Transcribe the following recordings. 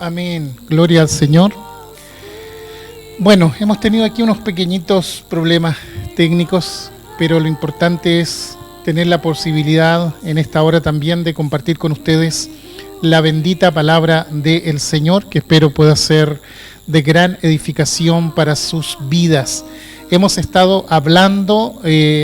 Amén. Gloria al Señor. Bueno, hemos tenido aquí unos pequeñitos problemas técnicos, pero lo importante es tener la posibilidad en esta hora también de compartir con ustedes la bendita palabra del Señor, que espero pueda ser de gran edificación para sus vidas. Hemos estado hablando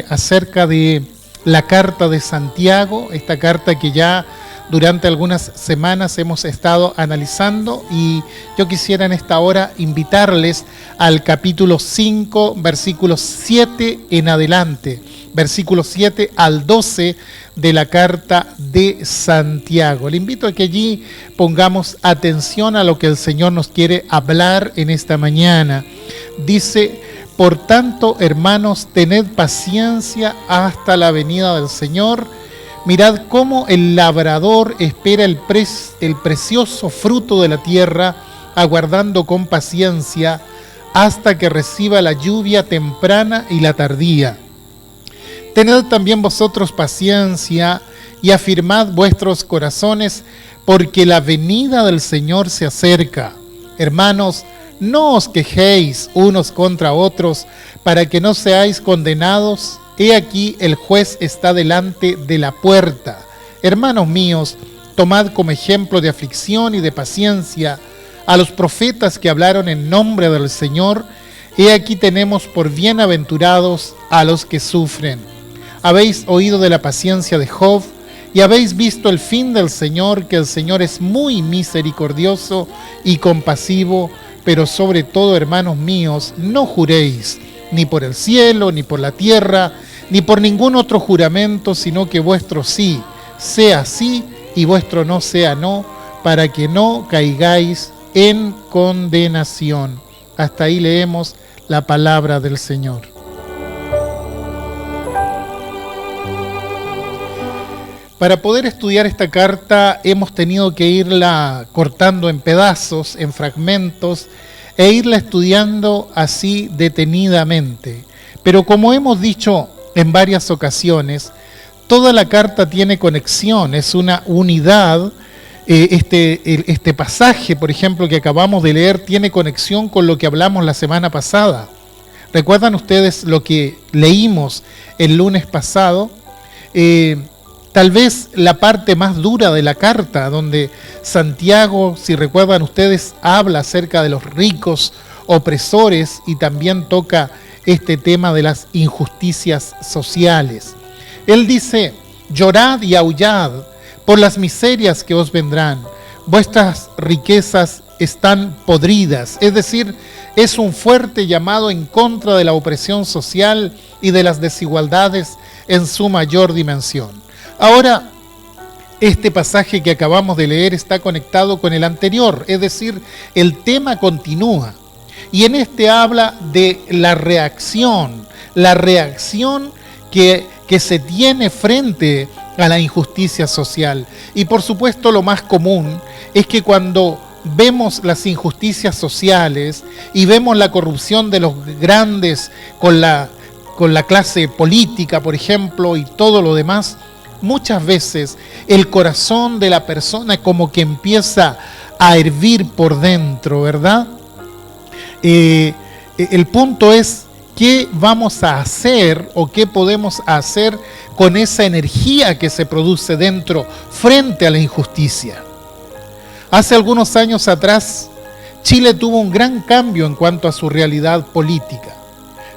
acerca de la carta de Santiago, esta carta que ya durante algunas semanas hemos estado analizando, y yo quisiera en esta hora invitarles al capítulo 5, versículos 7 en adelante, versículos 7 al 12 de la carta de Santiago. Le invito a que allí pongamos atención a lo que el Señor nos quiere hablar en esta mañana. Dice: por tanto, hermanos, tened paciencia hasta la venida del Señor. Mirad cómo el labrador espera el precioso fruto de la tierra, aguardando con paciencia hasta que reciba la lluvia temprana y la tardía. Tened también vosotros paciencia y afirmad vuestros corazones, porque la venida del Señor se acerca. Hermanos, no os quejéis unos contra otros, para que no seáis condenados. He aquí el juez está delante de la puerta. Hermanos míos, tomad como ejemplo de aflicción y de paciencia a los profetas que hablaron en nombre del Señor. He aquí tenemos por bienaventurados a los que sufren. Habéis oído de la paciencia de Job y habéis visto el fin del Señor, que el Señor es muy misericordioso y compasivo. Pero sobre todo, hermanos míos, no juréis ni por el cielo, ni por la tierra, ni por ningún otro juramento, sino que vuestro sí sea sí y vuestro no sea no, para que no caigáis en condenación. Hasta ahí leemos la palabra del Señor. Para poder estudiar esta carta hemos tenido que irla cortando en pedazos, en fragmentos, e irla estudiando así detenidamente. Pero como hemos dicho en varias ocasiones, toda la carta tiene conexión, es una unidad. Este pasaje, por ejemplo, que acabamos de leer, tiene conexión con lo que hablamos la semana pasada. ¿Recuerdan ustedes lo que leímos el lunes pasado? Tal vez la parte más dura de la carta, donde Santiago, si recuerdan ustedes, habla acerca de los ricos opresores y también toca este tema de las injusticias sociales. Él dice: llorad y aullad por las miserias que os vendrán, vuestras riquezas están podridas. Es decir, es un fuerte llamado en contra de la opresión social y de las desigualdades en su mayor dimensión. Ahora, este pasaje que acabamos de leer está conectado con el anterior, es decir, el tema continúa. Y en este habla de la reacción que se tiene frente a la injusticia social. Y por supuesto, lo más común es que cuando vemos las injusticias sociales y vemos la corrupción de los grandes con la clase política, por ejemplo, y todo lo demás, muchas veces el corazón de la persona como que empieza a hervir por dentro, ¿verdad? El punto es: ¿qué vamos a hacer o qué podemos hacer con esa energía que se produce dentro frente a la injusticia? Hace algunos años atrás, Chile tuvo un gran cambio en cuanto a su realidad política,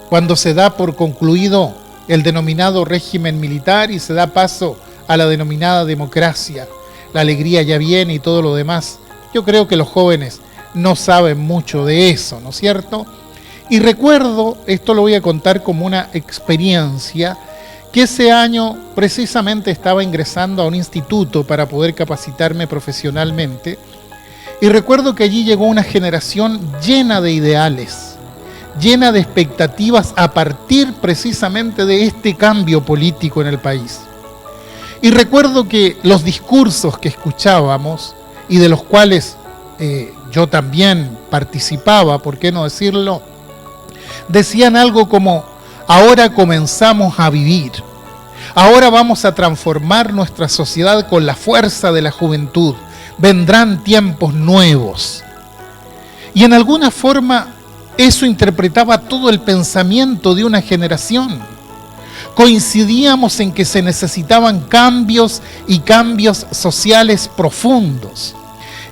cuando se da por concluido el denominado régimen militar y se da paso a la denominada democracia. La alegría ya viene y todo lo demás. Yo creo que los jóvenes no saben mucho de eso, ¿no es cierto? Y recuerdo, esto lo voy a contar como una experiencia, que ese año precisamente estaba ingresando a un instituto para poder capacitarme profesionalmente, y recuerdo que allí llegó una generación llena de ideales, llena de expectativas a partir precisamente de este cambio político en el país. Y recuerdo que los discursos que escuchábamos, y de los cuales yo también participaba, ¿por qué no decirlo?, decían algo como: ahora comenzamos a vivir, Ahora vamos a transformar nuestra sociedad con la fuerza de la juventud. Vendrán tiempos nuevos. Y en alguna forma eso interpretaba todo el pensamiento de una generación. Coincidíamos en que se necesitaban cambios y cambios sociales profundos.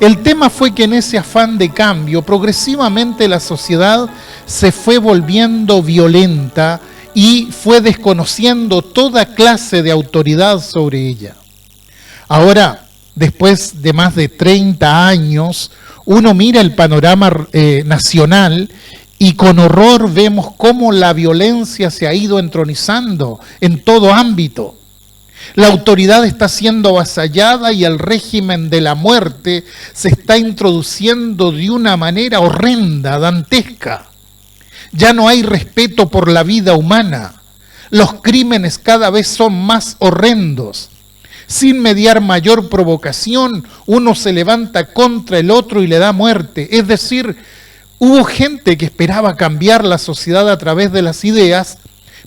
El tema fue que en ese afán de cambio, progresivamente la sociedad se fue volviendo violenta y fue desconociendo toda clase de autoridad sobre ella. Ahora, después de más de 30 años, uno mira el panorama nacional y con horror vemos cómo la violencia se ha ido entronizando en todo ámbito. La autoridad está siendo avasallada y el régimen de la muerte se está introduciendo de una manera horrenda, dantesca. Ya no hay respeto por la vida humana. Los crímenes cada vez son más horrendos. Sin mediar mayor provocación, uno se levanta contra el otro y le da muerte. Es decir, hubo gente que esperaba cambiar la sociedad a través de las ideas,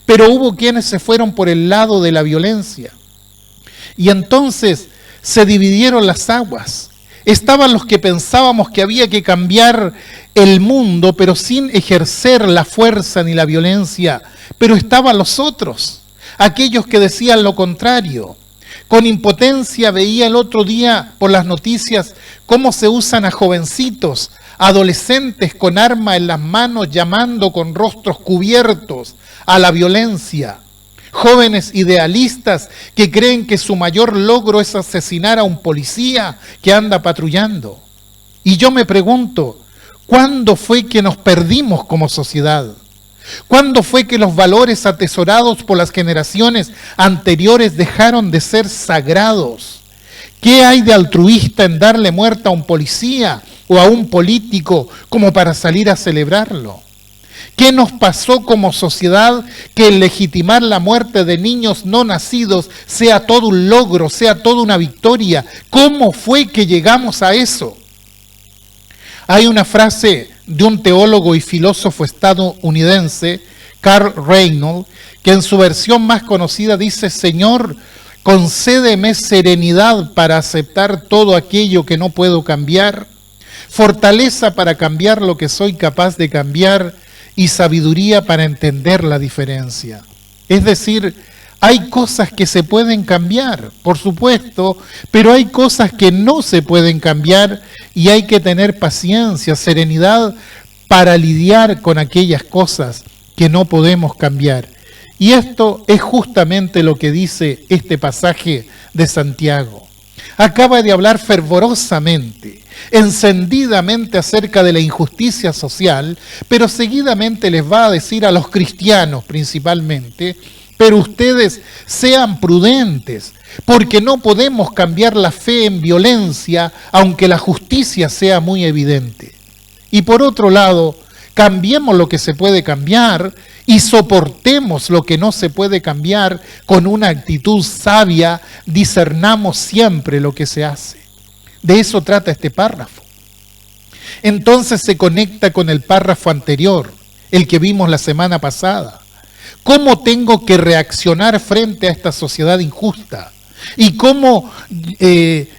pero hubo quienes se fueron por el lado de la violencia. Y entonces se dividieron las aguas. Estaban los que pensábamos que había que cambiar el mundo, pero sin ejercer la fuerza ni la violencia. Pero estaban los otros, aquellos que decían lo contrario. Con impotencia veía el otro día por las noticias cómo se usan a jovencitos, adolescentes con arma en las manos llamando con rostros cubiertos a la violencia. Jóvenes idealistas que creen que su mayor logro es asesinar a un policía que anda patrullando. Y yo me pregunto, ¿cuándo fue que nos perdimos como sociedad? ¿Cuándo fue que los valores atesorados por las generaciones anteriores dejaron de ser sagrados? ¿Qué hay de altruista en darle muerte a un policía o a un político como para salir a celebrarlo? ¿Qué nos pasó como sociedad que el legitimar la muerte de niños no nacidos sea todo un logro, sea toda una victoria? ¿Cómo fue que llegamos a eso? Hay una frase de un teólogo y filósofo estadounidense, Carl Reynolds, que en su versión más conocida dice: Señor, concédeme serenidad para aceptar todo aquello que no puedo cambiar, fortaleza para cambiar lo que soy capaz de cambiar y sabiduría para entender la diferencia. Es decir, hay cosas que se pueden cambiar, por supuesto, pero hay cosas que no se pueden cambiar y hay que tener paciencia, serenidad para lidiar con aquellas cosas que no podemos cambiar. Y esto es justamente lo que dice este pasaje de Santiago. Acaba de hablar fervorosamente, encendidamente acerca de la injusticia social, pero seguidamente les va a decir a los cristianos principalmente: pero ustedes sean prudentes, porque no podemos cambiar la fe en violencia, aunque la justicia sea muy evidente. Y por otro lado, cambiemos lo que se puede cambiar y soportemos lo que no se puede cambiar con una actitud sabia, discernamos siempre lo que se hace. De eso trata este párrafo. Entonces se conecta con el párrafo anterior, el que vimos la semana pasada. ¿Cómo tengo que reaccionar frente a esta sociedad injusta? Y como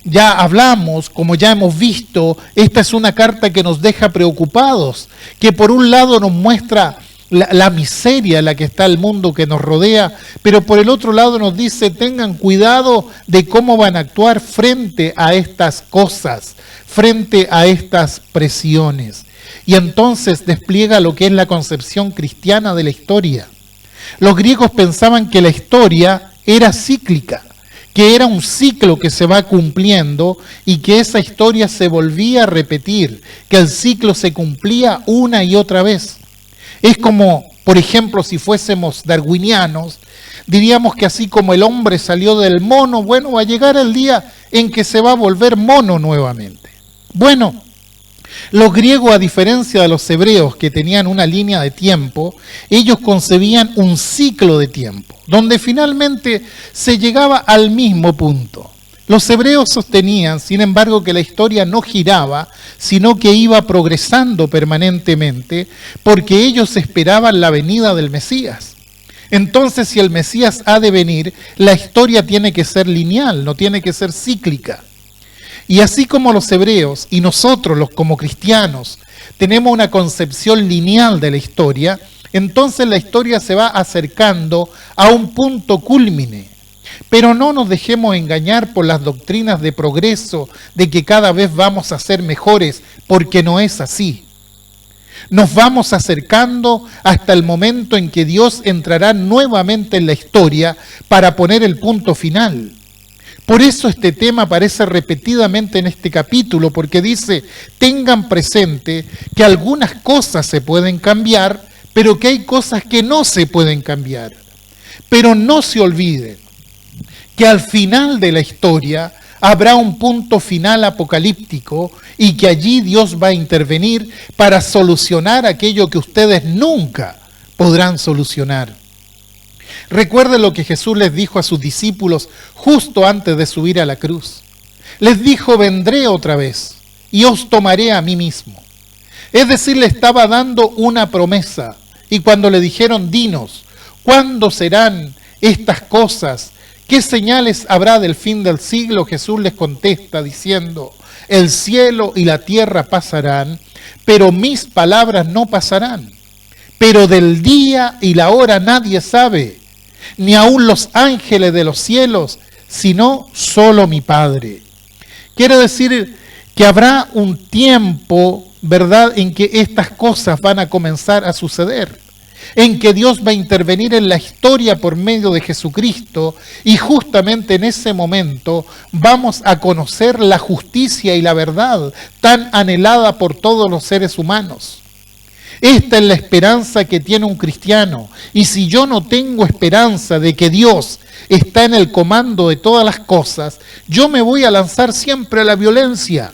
ya hablamos, como ya hemos visto, esta es una carta que nos deja preocupados, que por un lado nos muestra la miseria en la que está el mundo que nos rodea, pero por el otro lado nos dice: tengan cuidado de cómo van a actuar frente a estas cosas, frente a estas presiones. Y entonces despliega lo que es la concepción cristiana de la historia. Los griegos pensaban que la historia era cíclica, que era un ciclo que se va cumpliendo y que esa historia se volvía a repetir, que el ciclo se cumplía una y otra vez. Es como, por ejemplo, si fuésemos darwinianos, diríamos que así como el hombre salió del mono, bueno, va a llegar el día en que se va a volver mono nuevamente. Bueno, los griegos, a diferencia de los hebreos que tenían una línea de tiempo, ellos concebían un ciclo de tiempo, donde finalmente se llegaba al mismo punto. Los hebreos sostenían, sin embargo, que la historia no giraba, sino que iba progresando permanentemente, porque ellos esperaban la venida del Mesías. Entonces, si el Mesías ha de venir, la historia tiene que ser lineal, no tiene que ser cíclica. Y así como los hebreos y nosotros, como cristianos, tenemos una concepción lineal de la historia, entonces la historia se va acercando a un punto cúlmine. Pero no nos dejemos engañar por las doctrinas de progreso, de que cada vez vamos a ser mejores, porque no es así. Nos vamos acercando hasta el momento en que Dios entrará nuevamente en la historia para poner el punto final. Por eso este tema aparece repetidamente en este capítulo, porque dice, tengan presente que algunas cosas se pueden cambiar, pero que hay cosas que no se pueden cambiar. Pero no se olviden que al final de la historia habrá un punto final apocalíptico y que allí Dios va a intervenir para solucionar aquello que ustedes nunca podrán solucionar. Recuerden lo que Jesús les dijo a sus discípulos justo antes de subir a la cruz. Les dijo, vendré otra vez y os tomaré a mí mismo. Es decir, le estaba dando una promesa. Y cuando le dijeron, dinos, ¿cuándo serán estas cosas? ¿Qué señales habrá del fin del siglo? Jesús les contesta diciendo, el cielo y la tierra pasarán, pero mis palabras no pasarán. Pero del día y la hora nadie sabe, ni aun los ángeles de los cielos, sino solo mi Padre. Quiere decir que habrá un tiempo, ¿verdad?, en que estas cosas van a comenzar a suceder, en que Dios va a intervenir en la historia por medio de Jesucristo, y justamente en ese momento vamos a conocer la justicia y la verdad tan anhelada por todos los seres humanos. Esta es la esperanza que tiene un cristiano, y si yo no tengo esperanza de que Dios está en el comando de todas las cosas, yo me voy a lanzar siempre a la violencia.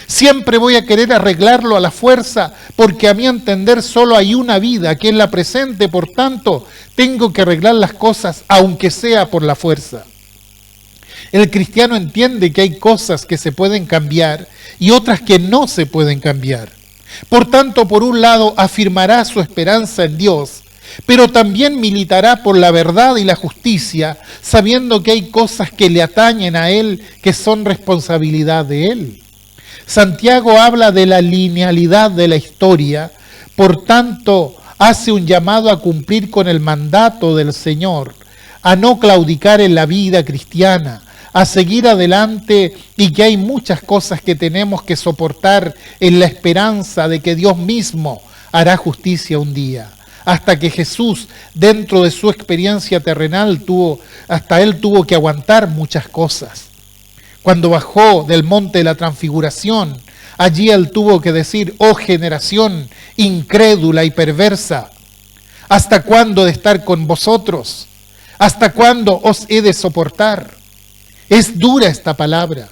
Siempre voy a querer arreglarlo a la fuerza, porque a mi entender solo hay una vida, que es la presente, por tanto, tengo que arreglar las cosas aunque sea por la fuerza. El cristiano entiende que hay cosas que se pueden cambiar y otras que no se pueden cambiar. Por tanto, por un lado, afirmará su esperanza en Dios, pero también militará por la verdad y la justicia, sabiendo que hay cosas que le atañen a Él, que son responsabilidad de Él. Santiago habla de la linealidad de la historia, por tanto hace un llamado a cumplir con el mandato del Señor, a no claudicar en la vida cristiana, a seguir adelante, y que hay muchas cosas que tenemos que soportar en la esperanza de que Dios mismo hará justicia un día. Hasta que Jesús, dentro de su experiencia terrenal, hasta Él tuvo que aguantar muchas cosas. Cuando bajó del monte de la transfiguración, allí Él tuvo que decir, oh generación incrédula y perversa, ¿hasta cuándo he de estar con vosotros? ¿Hasta cuándo os he de soportar? Es dura esta palabra.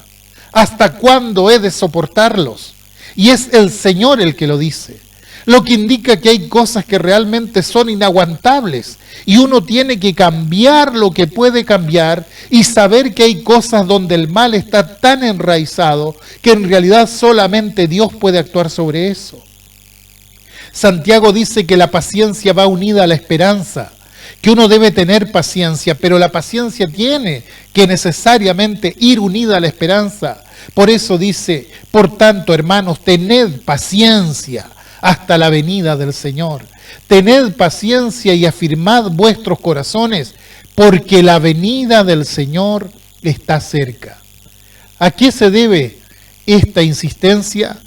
¿Hasta cuándo he de soportarlos? Y es el Señor el que lo dice. Lo que indica que hay cosas que realmente son inaguantables y uno tiene que cambiar lo que puede cambiar y saber que hay cosas donde el mal está tan enraizado que en realidad solamente Dios puede actuar sobre eso. Santiago dice que la paciencia va unida a la esperanza, que uno debe tener paciencia, pero la paciencia tiene que necesariamente ir unida a la esperanza. Por eso dice, por tanto, hermanos, tened paciencia hasta la venida del Señor. Tened paciencia y afirmad vuestros corazones, porque la venida del Señor está cerca. ¿A qué se debe esta insistencia?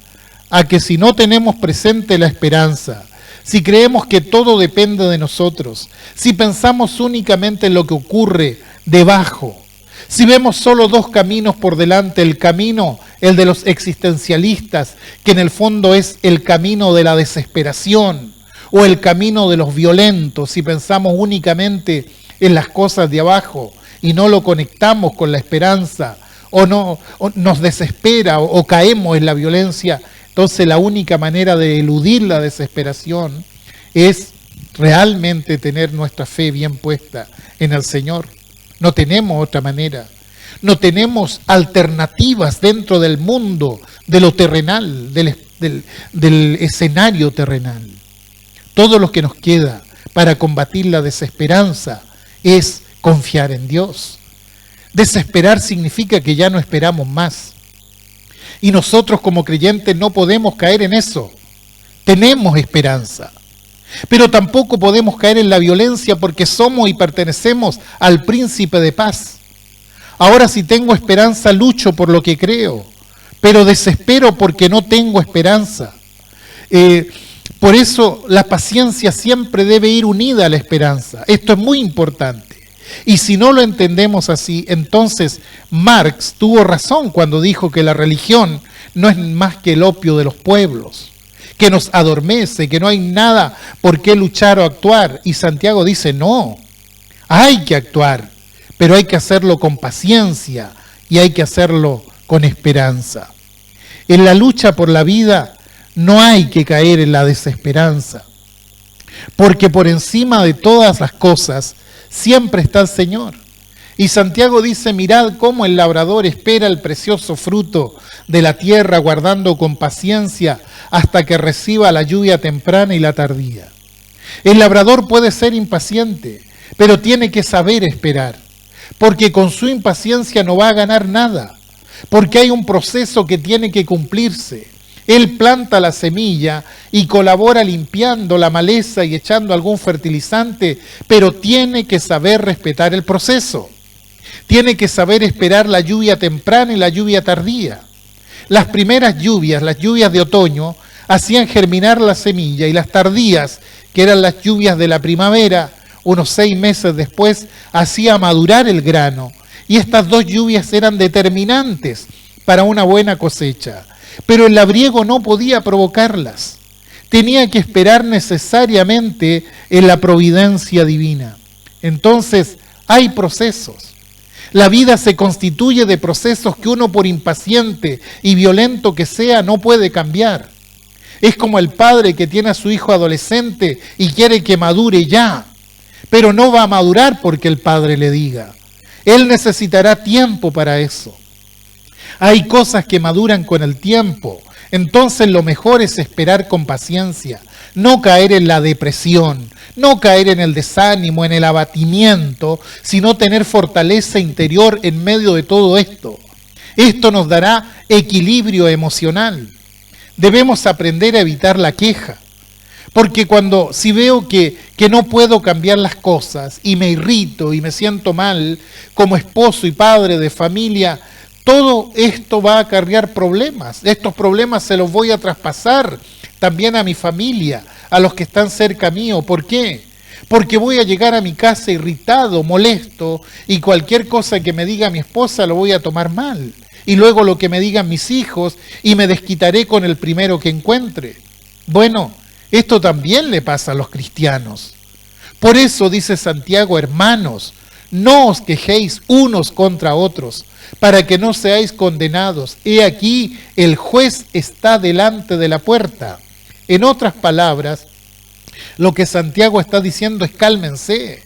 A que si no tenemos presente la esperanza, si creemos que todo depende de nosotros, si pensamos únicamente en lo que ocurre debajo, si vemos solo dos caminos por delante, el camino, el de los existencialistas, que en el fondo es el camino de la desesperación, o el camino de los violentos, si pensamos únicamente en las cosas de abajo y no lo conectamos con la esperanza, o nos desespera o caemos en la violencia, entonces la única manera de eludir la desesperación es realmente tener nuestra fe bien puesta en el Señor. No tenemos otra manera. No tenemos alternativas dentro del mundo, de lo terrenal, del escenario terrenal. Todo lo que nos queda para combatir la desesperanza es confiar en Dios. Desesperar significa que ya no esperamos más. Y nosotros como creyentes no podemos caer en eso. Tenemos esperanza. Pero tampoco podemos caer en la violencia porque somos y pertenecemos al príncipe de paz. Ahora si tengo esperanza, lucho por lo que creo, pero desespero porque no tengo esperanza. Por eso la paciencia siempre debe ir unida a la esperanza. Esto es muy importante. Y si no lo entendemos así, entonces Marx tuvo razón cuando dijo que la religión no es más que el opio de los pueblos, que nos adormece, que no hay nada por qué luchar o actuar. Y Santiago dice, no, hay que actuar, pero hay que hacerlo con paciencia y hay que hacerlo con esperanza. En la lucha por la vida no hay que caer en la desesperanza, porque por encima de todas las cosas siempre está el Señor. Y Santiago dice, mirad cómo el labrador espera el precioso fruto de la tierra, guardando con paciencia hasta que reciba la lluvia temprana y la tardía. El labrador puede ser impaciente, pero tiene que saber esperar, porque con su impaciencia no va a ganar nada, porque hay un proceso que tiene que cumplirse. Él planta la semilla y colabora limpiando la maleza y echando algún fertilizante, pero tiene que saber respetar el proceso. Tiene que saber esperar la lluvia temprana y la lluvia tardía. Las primeras lluvias, las lluvias de otoño, hacían germinar la semilla, y las tardías, que eran las lluvias de la primavera, unos 6 meses después, hacía madurar el grano. Y estas dos lluvias eran determinantes para una buena cosecha. Pero el labriego no podía provocarlas. Tenía que esperar necesariamente en la providencia divina. Entonces, hay procesos. La vida se constituye de procesos que uno, por impaciente y violento que sea, no puede cambiar. Es como el padre que tiene a su hijo adolescente y quiere que madure ya, pero no va a madurar porque el padre le diga. Él necesitará tiempo para eso. Hay cosas que maduran con el tiempo. Entonces lo mejor es esperar con paciencia, no caer en la depresión, no caer en el desánimo, en el abatimiento, sino tener fortaleza interior en medio de todo esto. Esto nos dará equilibrio emocional. Debemos aprender a evitar la queja, porque si veo que no puedo cambiar las cosas y me irrito y me siento mal como esposo y padre de familia, todo esto va a acarrear problemas. Estos problemas se los voy a traspasar también a mi familia, a los que están cerca mío. ¿Por qué? Porque voy a llegar a mi casa irritado, molesto, y cualquier cosa que me diga mi esposa lo voy a tomar mal. Y luego lo que me digan mis hijos, y me desquitaré con el primero que encuentre. Bueno, esto también le pasa a los cristianos. Por eso dice Santiago, hermanos, no os quejéis unos contra otros, para que no seáis condenados. He aquí, el juez está delante de la puerta. En otras palabras, lo que Santiago está diciendo es cálmense.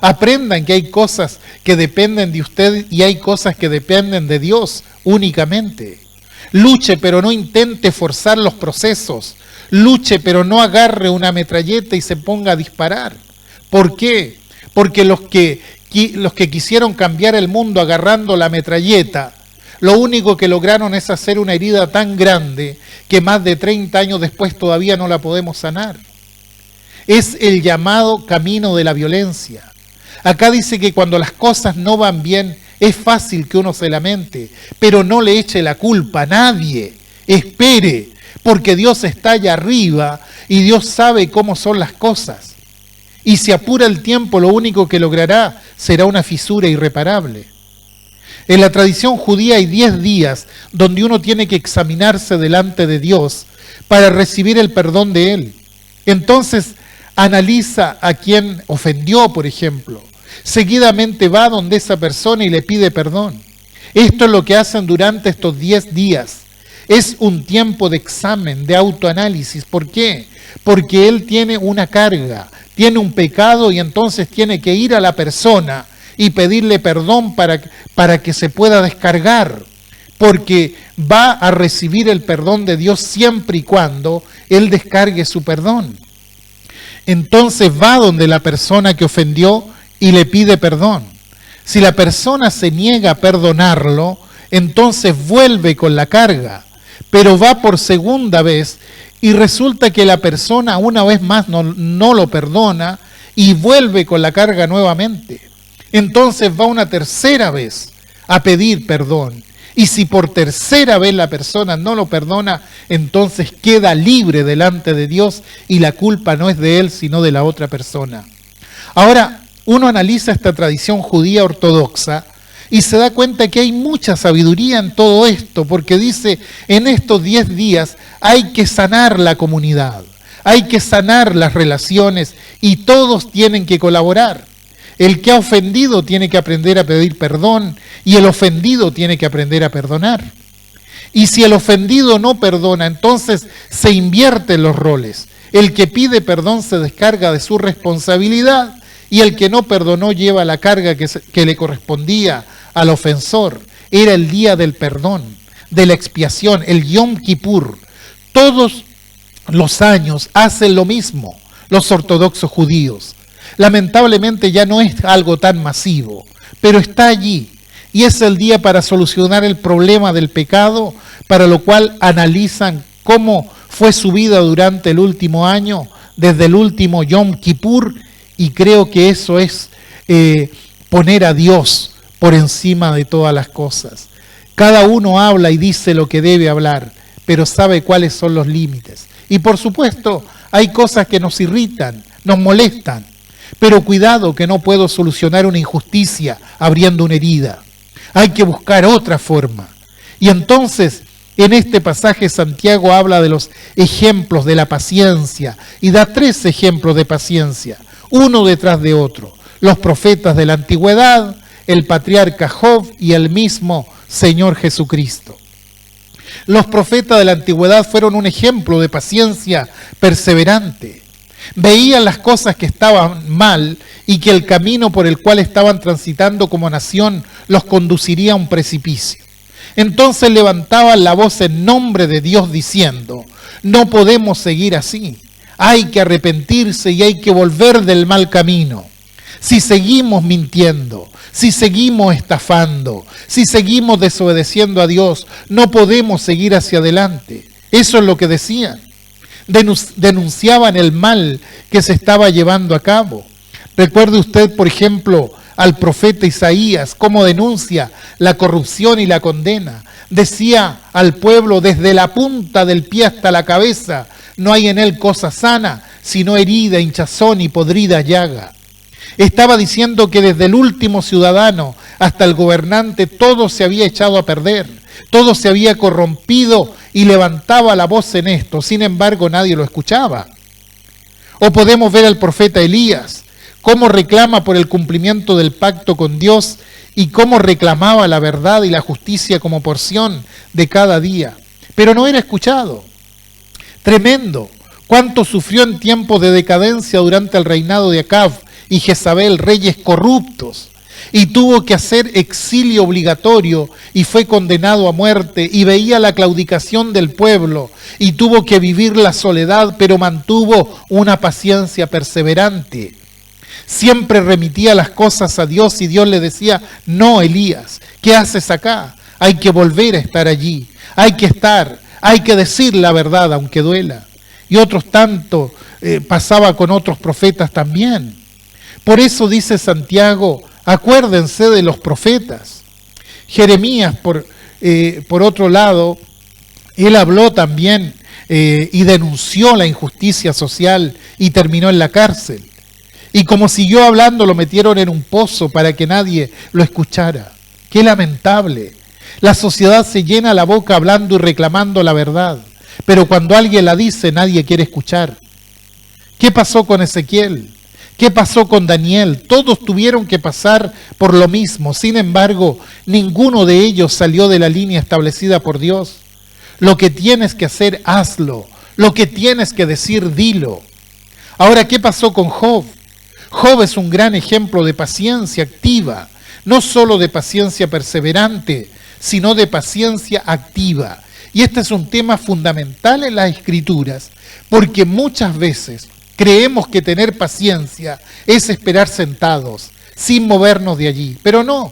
Aprendan que hay cosas que dependen de usted y hay cosas que dependen de Dios únicamente. Luche, pero no intente forzar los procesos. Luche, pero no agarre una metralleta y se ponga a disparar. ¿Por qué? Porque los que quisieron cambiar el mundo agarrando la metralleta, lo único que lograron es hacer una herida tan grande que más de 30 años después todavía no la podemos sanar. Es el llamado camino de la violencia. Acá dice que cuando las cosas no van bien, es fácil que uno se lamente, pero no le eche la culpa a nadie. Espere, porque Dios está allá arriba y Dios sabe cómo son las cosas. Y si apura el tiempo, lo único que logrará será una fisura irreparable. En la tradición judía hay 10 días donde uno tiene que examinarse delante de Dios para recibir el perdón de Él. Entonces analiza a quien ofendió, por ejemplo. Seguidamente va donde esa persona y le pide perdón. Esto es lo que hacen durante estos 10 días. Es un tiempo de examen, de autoanálisis. ¿Por qué? Porque él tiene una carga, tiene un pecado y entonces tiene que ir a la persona y pedirle perdón para que se pueda descargar. Porque va a recibir el perdón de Dios siempre y cuando él descargue su perdón. entonces va donde la persona que ofendió y le pide perdón. Si la persona se niega a perdonarlo, entonces vuelve con la carga, pero va por segunda vez y resulta que la persona una vez más no lo perdona y vuelve con la carga nuevamente. Entonces va una tercera vez a pedir perdón. Y si por tercera vez la persona no lo perdona, entonces queda libre delante de Dios y la culpa no es de él, sino de la otra persona. Ahora, uno analiza esta tradición judía ortodoxa y se da cuenta que hay mucha sabiduría en todo esto, porque dice, en estos 10 días hay que sanar la comunidad, hay que sanar las relaciones y todos tienen que colaborar. El que ha ofendido tiene que aprender a pedir perdón y el ofendido tiene que aprender a perdonar. Y si el ofendido no perdona, entonces se invierten los roles. El que pide perdón se descarga de su responsabilidad y el que no perdonó lleva la carga que le correspondía al ofensor. Era el día del perdón, de la expiación, el Yom Kippur. Todos los años hacen lo mismo los ortodoxos judíos. Lamentablemente ya no es algo tan masivo, pero está allí y es el día para solucionar el problema del pecado, para lo cual analizan cómo fue su vida durante el último año, desde el último Yom Kippur, y creo que eso es poner a Dios por encima de todas las cosas. Cada uno habla y dice lo que debe hablar, pero sabe cuáles son los límites. Y por supuesto, hay cosas que nos irritan, nos molestan, pero cuidado que no puedo solucionar una injusticia abriendo una herida. Hay que buscar otra forma. Y entonces, en este pasaje Santiago habla de los ejemplos de la paciencia y da 3 ejemplos de paciencia, uno detrás de otro. Los profetas de la antigüedad, el patriarca Job y el mismo Señor Jesucristo. Los profetas de la antigüedad fueron un ejemplo de paciencia perseverante. Veían las cosas que estaban mal y que el camino por el cual estaban transitando como nación los conduciría a un precipicio. Entonces levantaban la voz en nombre de Dios diciendo, no podemos seguir así, hay que arrepentirse y hay que volver del mal camino. Si seguimos mintiendo, si seguimos estafando, si seguimos desobedeciendo a Dios, no podemos seguir hacia adelante. Eso es lo que decían. Denunciaban el mal que se estaba llevando a cabo. Recuerde usted, por ejemplo, al profeta Isaías, cómo denuncia la corrupción y la condena. Decía al pueblo, desde la punta del pie hasta la cabeza, no hay en él cosa sana, sino herida, hinchazón y podrida llaga. Estaba diciendo que desde el último ciudadano hasta el gobernante todo se había echado a perder, todo se había corrompido y levantaba la voz en esto. Sin embargo, nadie lo escuchaba. O podemos ver al profeta Elías, cómo reclama por el cumplimiento del pacto con Dios y cómo reclamaba la verdad y la justicia como porción de cada día. Pero no era escuchado. Tremendo. Cuánto sufrió en tiempos de decadencia durante el reinado de Acab y Jezabel, reyes corruptos, y tuvo que hacer exilio obligatorio y fue condenado a muerte y veía la claudicación del pueblo y tuvo que vivir la soledad, pero mantuvo una paciencia perseverante. Siempre remitía las cosas a Dios y Dios le decía, no, Elías, ¿qué haces acá? Hay que volver a estar allí, hay que estar, hay que decir la verdad aunque duela. Y otros tanto pasaba con otros profetas también. Por eso dice Santiago, acuérdense de los profetas. Jeremías, por otro lado, él habló también y denunció la injusticia social y terminó en la cárcel. Y como siguió hablando, lo metieron en un pozo para que nadie lo escuchara. ¡Qué lamentable! La sociedad se llena la boca hablando y reclamando la verdad, pero cuando alguien la dice, nadie quiere escuchar. ¿Qué pasó con Ezequiel? ¿Qué pasó con Daniel? Todos tuvieron que pasar por lo mismo. Sin embargo, ninguno de ellos salió de la línea establecida por Dios. Lo que tienes que hacer, hazlo. Lo que tienes que decir, dilo. Ahora, ¿qué pasó con Job? Job es un gran ejemplo de paciencia activa. No solo de paciencia perseverante, sino de paciencia activa. Y este es un tema fundamental en las Escrituras, porque muchas veces Creemos que tener paciencia es esperar sentados, sin movernos de allí, pero no.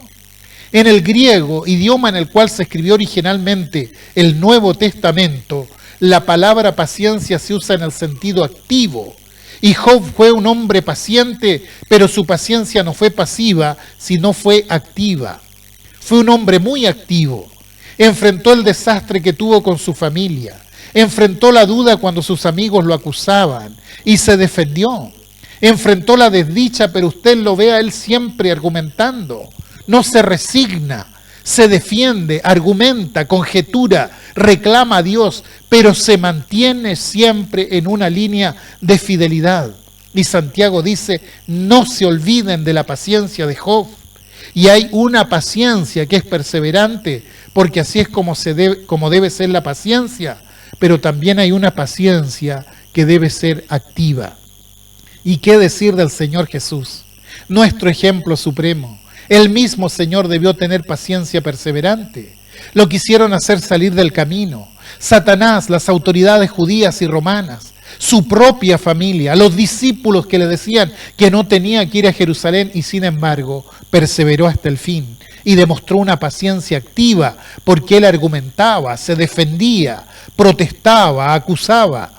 En el griego, idioma en el cual se escribió originalmente el Nuevo Testamento, la palabra paciencia se usa en el sentido activo. Y Job fue un hombre paciente, pero su paciencia no fue pasiva, sino fue activa. Fue un hombre muy activo. Enfrentó el desastre que tuvo con su familia. Enfrentó la duda cuando sus amigos lo acusaban y se defendió. Enfrentó la desdicha, pero usted lo ve a él siempre argumentando. No se resigna, se defiende, argumenta, conjetura, reclama a Dios, pero se mantiene siempre en una línea de fidelidad. Y Santiago dice, no se olviden de la paciencia de Job. Y hay una paciencia que es perseverante, porque así es como debe ser la paciencia, pero también hay una paciencia que debe ser activa. ¿Y qué decir del Señor Jesús? Nuestro ejemplo supremo. El mismo Señor debió tener paciencia perseverante. Lo quisieron hacer salir del camino. Satanás, las autoridades judías y romanas, su propia familia, los discípulos que le decían que no tenía que ir a Jerusalén y sin embargo perseveró hasta el fin y demostró una paciencia activa porque él argumentaba, se defendía, protestaba, acusaba.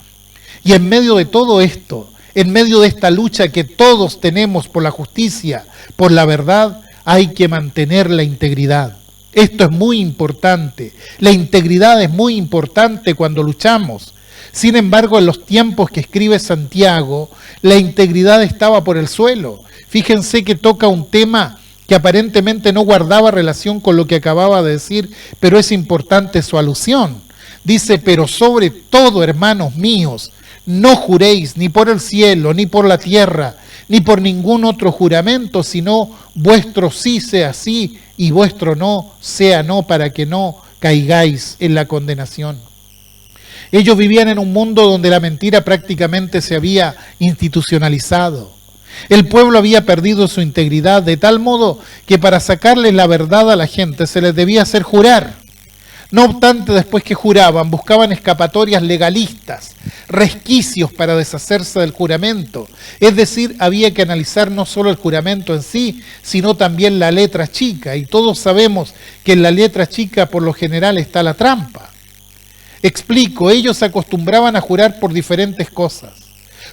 Y en medio de todo esto, en medio de esta lucha que todos tenemos por la justicia, por la verdad, hay que mantener la integridad. Esto es muy importante. La integridad es muy importante cuando luchamos. Sin embargo, en los tiempos que escribe Santiago, la integridad estaba por el suelo. Fíjense que toca un tema que aparentemente no guardaba relación con lo que acababa de decir, pero es importante su alusión. Dice, pero sobre todo, hermanos míos, no juréis ni por el cielo, ni por la tierra, ni por ningún otro juramento, sino vuestro sí sea sí y vuestro no sea no, para que no caigáis en la condenación. Ellos vivían en un mundo donde la mentira prácticamente se había institucionalizado. El pueblo había perdido su integridad de tal modo que para sacarles la verdad a la gente se les debía hacer jurar. No obstante, después que juraban, buscaban escapatorias legalistas, resquicios para deshacerse del juramento. Es decir, había que analizar no solo el juramento en sí, sino también la letra chica. Y todos sabemos que en la letra chica por lo general está la trampa. Explico, ellos se acostumbraban a jurar por diferentes cosas.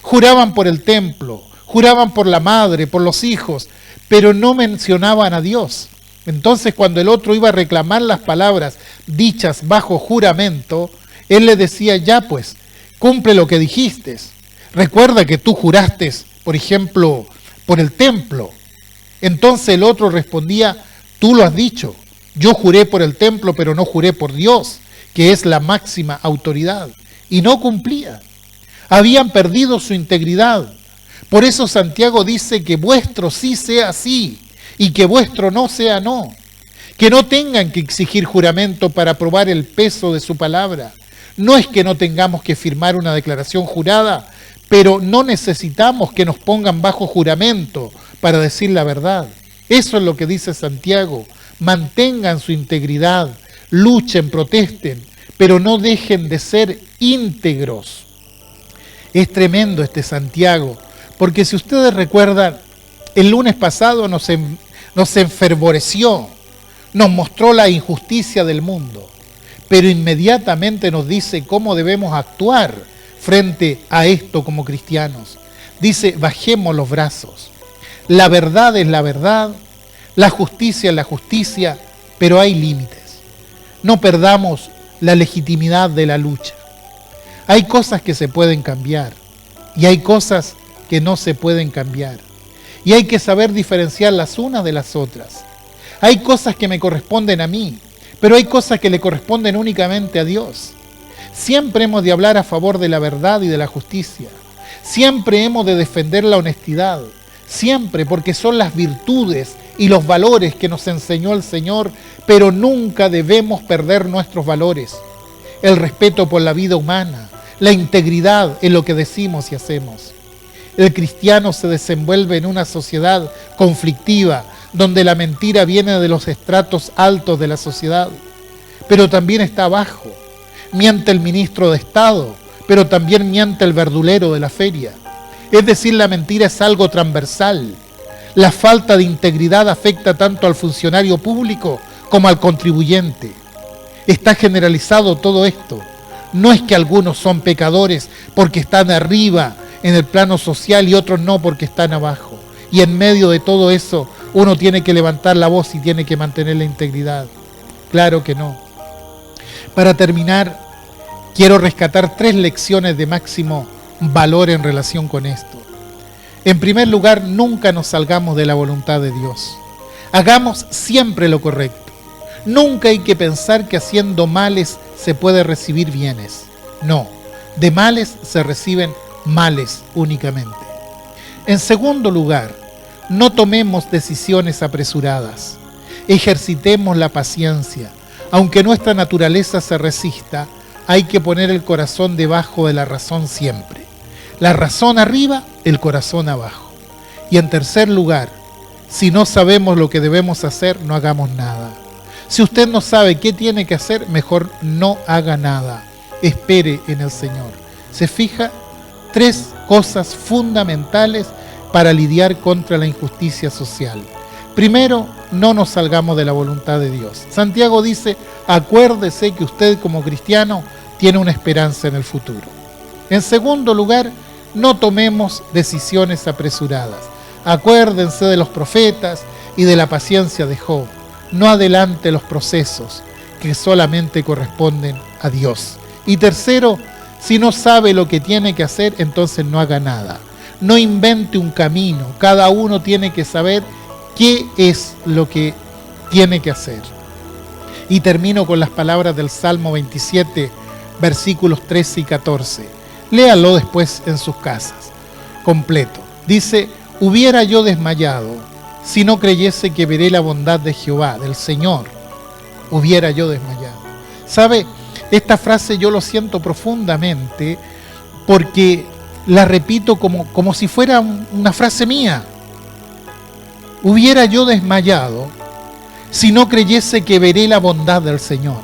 Juraban por el templo, juraban por la madre, por los hijos, pero no mencionaban a Dios. Entonces, cuando el otro iba a reclamar las palabras dichas bajo juramento, él le decía, ya pues, cumple lo que dijiste. Recuerda que tú juraste, por ejemplo, por el templo. Entonces el otro respondía, tú lo has dicho, yo juré por el templo, pero no juré por Dios, que es la máxima autoridad. Y no cumplía. Habían perdido su integridad. Por eso Santiago dice que vuestro sí sea sí y que vuestro no sea no. Que no tengan que exigir juramento para probar el peso de su palabra. No es que no tengamos que firmar una declaración jurada, pero no necesitamos que nos pongan bajo juramento para decir la verdad. Eso es lo que dice Santiago. Mantengan su integridad, luchen, protesten, pero no dejen de ser íntegros. Es tremendo este Santiago, porque si ustedes recuerdan, el lunes pasado nos enfervoreció, nos mostró la injusticia del mundo, pero inmediatamente nos dice cómo debemos actuar frente a esto como cristianos. Dice, bajemos los brazos. La verdad es la verdad, la justicia es la justicia, pero hay límites. No perdamos la legitimidad de la lucha. Hay cosas que se pueden cambiar y hay cosas que no se pueden cambiar. Y hay que saber diferenciar las unas de las otras. Hay cosas que me corresponden a mí, pero hay cosas que le corresponden únicamente a Dios. Siempre hemos de hablar a favor de la verdad y de la justicia. Siempre hemos de defender la honestidad. Siempre, porque son las virtudes y los valores que nos enseñó el Señor, pero nunca debemos perder nuestros valores. El respeto por la vida humana, la integridad en lo que decimos y hacemos. El cristiano se desenvuelve en una sociedad conflictiva, donde la mentira viene de los estratos altos de la sociedad, pero también está abajo. Miente el ministro de Estado, pero también miente el verdulero de la feria. Es decir, la mentira es algo transversal. La falta de integridad afecta tanto al funcionario público como al contribuyente. Está generalizado todo esto. No es que algunos son pecadores porque están arriba en el plano social y otros no porque están abajo. Y en medio de todo eso, uno tiene que levantar la voz y tiene que mantener la integridad. Claro que no. Para terminar, quiero rescatar 3 lecciones de máximo valor en relación con esto. En primer lugar, nunca nos salgamos de la voluntad de Dios. Hagamos siempre lo correcto. Nunca hay que pensar que haciendo males se puede recibir bienes. No, de males se reciben males únicamente. En segundo lugar, no tomemos decisiones apresuradas. Ejercitemos la paciencia. Aunque nuestra naturaleza se resista, hay que poner el corazón debajo de la razón siempre. La razón arriba, el corazón abajo. Y en tercer lugar, si no sabemos lo que debemos hacer, no hagamos nada. Si usted no sabe qué tiene que hacer, mejor no haga nada. Espere en el Señor. ¿Se fija? 3 cosas fundamentales para lidiar contra la injusticia social. Primero, no nos salgamos de la voluntad de Dios. Santiago dice, acuérdese que usted como cristiano tiene una esperanza en el futuro. En segundo lugar, no tomemos decisiones apresuradas. Acuérdense de los profetas y de la paciencia de Job. No adelante los procesos que solamente corresponden a Dios. Y tercero, si no sabe lo que tiene que hacer, entonces no haga nada. No invente un camino. Cada uno tiene que saber qué es lo que tiene que hacer. Y termino con las palabras del Salmo 27, versículos 13 y 14. Léalo después en sus casas, completo. Dice, hubiera yo desmayado si no creyese que veré la bondad de Jehová, del Señor. Hubiera yo desmayado. ¿Sabe? Esta frase yo lo siento profundamente porque la repito como si fuera una frase mía. Hubiera yo desmayado si no creyese que veré la bondad del Señor.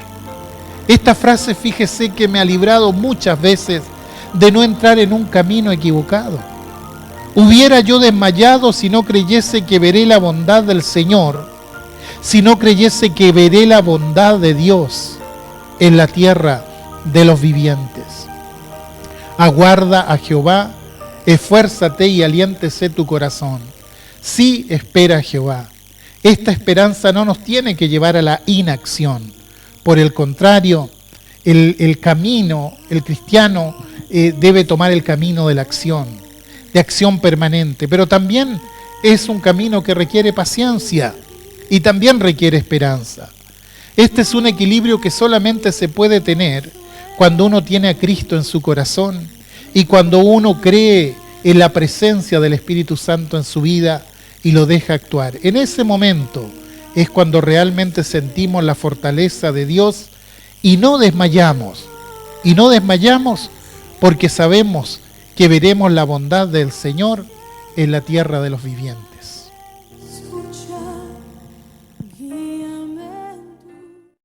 Esta frase, fíjese que me ha librado muchas veces de no entrar en un camino equivocado. Hubiera yo desmayado si no creyese que veré la bondad del Señor, si no creyese que veré la bondad de Dios en la tierra de los vivientes. Aguarda a Jehová, esfuérzate y aliéntese tu corazón. Sí, espera a Jehová. Esta esperanza no nos tiene que llevar a la inacción. Por el contrario, el camino, el cristiano debe tomar el camino de la acción, de acción permanente, pero también es un camino que requiere paciencia y también requiere esperanza. Este es un equilibrio que solamente se puede tener cuando uno tiene a Cristo en su corazón y cuando uno cree en la presencia del Espíritu Santo en su vida y lo deja actuar. En ese momento es cuando realmente sentimos la fortaleza de Dios y no desmayamos. Y no desmayamos porque sabemos que veremos la bondad del Señor en la tierra de los vivientes.